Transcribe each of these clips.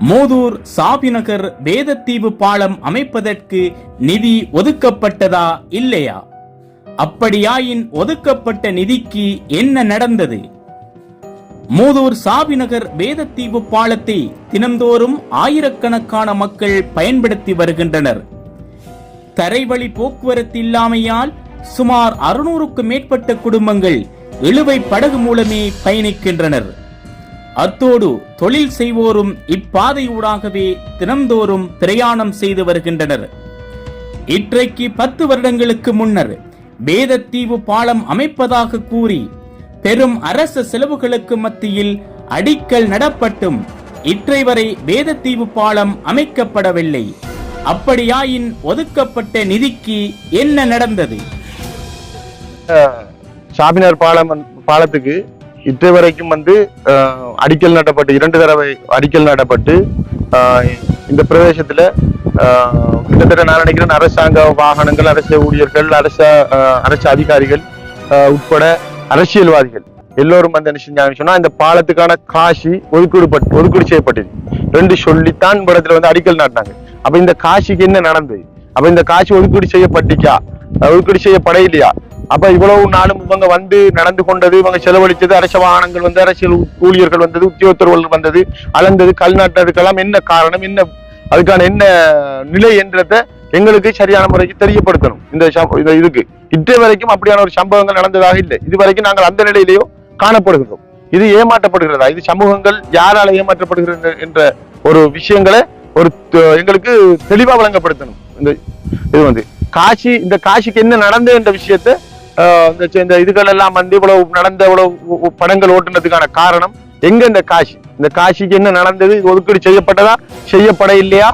மூதூர் சாபிநகர் வேதத்தீவு பாலம் அமைப்பதற்கு நிதி ஒதுக்கப்பட்டதா இல்லையா? அப்படியாயின் ஒதுக்கப்பட்ட நிதிக்கு என்ன நடந்தது? மூதூர் சாபிநகர் வேதத்தீவு பாலத்தை தினந்தோறும் ஆயிரக்கணக்கான மக்கள் பயன்படுத்தி வருகின்றனர். தரைவழி போக்குவரத்து இல்லாமையால் சுமார் 600க்கும் மேற்பட்ட குடும்பங்கள் இழுவை படகு மூலமே பயணிக்கின்றனர். அத்தோடு தொழில் செய்வோரும் இப்பாதையூடாகவே தினந்தோறும் பிரயாணம் செய்து வருகின்றனர். இன்றைக்கு 10 வருடங்களுக்கு முன்னர் வேதத்தீவு பாலம் அமைப்பதாக கூறி பெரும் அரச செலவுகளுக்கு மத்தியில் அடிக்கல் நடப்பட்டும் இற்றை வரை வேதத்தீவு பாலம் அமைக்கப்படவில்லை. அப்படியாயின் ஒதுக்கப்பட்ட நிதிக்கு என்ன நடந்தது? சாபினார் பாலத்துக்கு இற்றை வரைக்கும் அடிக்கல் நாட்டப்பட்டு 2 தடவை அடிக்கல் நாட்டப்பட்டு இந்த பிரதேசத்துல கிட்டத்தட்ட நான் நினைக்கிறேன் அரசாங்க வாகனங்கள், அரசு ஊழியர்கள், அரசு அதிகாரிகள் உட்பட அரசியல்வாதிகள் எல்லோரும் சொன்னா இந்த பாலத்துக்கான காசு ஒதுக்கீடு செய்யப்பட்டது 2 சொல்லித்தான் இடத்துல அடிக்கல் நாட்டினாங்க. அப்ப இந்த காசுக்கு என்ன நடந்தது? அப்ப இந்த காசு ஒதுக்கீடு செய்யப்பட்டுச்சா, ஒதுக்கீடு செய்யப்பட இல்லையா? அப்ப இவ்வளவு நாளும் இவங்க நடந்து கொண்டது, இவங்க செலவழித்தது, அரச வாகனங்கள் அரசியல் ஊழியர்கள் உத்தியோகத்தர்கள் அளந்தது, கல் நாட்டுறதுக்கெல்லாம் என்ன காரணம், என்ன அதுக்கான என்ன நிலை என்றத எங்களுக்கு சரியான முறைக்கு தெரியப்படுத்தணும். இந்த இதுக்கு இற்றை வரைக்கும் அப்படியான ஒரு சம்பவங்கள் நடந்ததாக இல்லை. இதுவரைக்கும் நாங்கள் அந்த நிலையிலேயோ காணப்படுகிறோம். இது ஏமாற்றப்படுகிறதா? இது சமூகங்கள் யாரால ஏமாற்றப்படுகிறது என்ற ஒரு விஷயங்களை எங்களுக்கு தெளிவா வழங்கப்படுத்தணும். இது காசி, இந்த காசிக்கு என்ன நடந்தது என்ற விஷயத்த இந்த இதுகள் எல்லாம் இவ்வளவு நடந்த இவ்வளவு படங்கள் ஓட்டுனதுக்கான காரணம் எங்க? இந்த காசிக்கு என்ன நடந்தது? ஒதுக்கீடு செய்யப்பட்டதா, செய்யப்பட இல்லையா?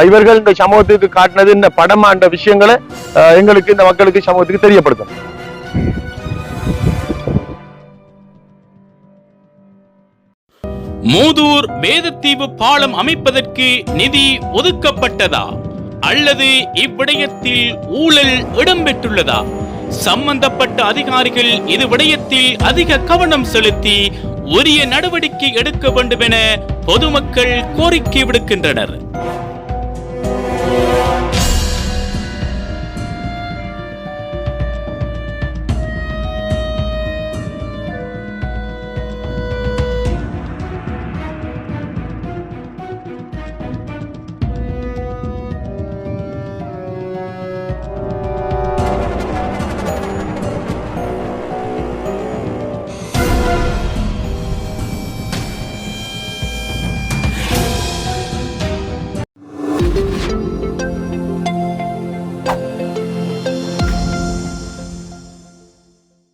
இவர்கள் இந்த சமூகத்துக்கு காட்டினது இந்த படமாண்ட விஷயங்களை எங்களுக்கு, இந்த மக்களுக்கு, சமூகத்துக்கு தெரியப்படுத்தணும். மூதூர் வேதத்தீவு பாலம் அமைப்பதற்கு நிதி ஒதுக்கப்பட்டதா அல்லது இவ்விடயத்தில் ஊழல் இடம்பெற்றுள்ளதா? சம்பந்தப்பட்ட அதிகாரிகள் இது விடயத்தில் அதிக கவனம் செலுத்தி உரிய நடவடிக்கை எடுக்க வேண்டும் என பொதுமக்கள் கோரிக்கை விடுக்கின்றனர்.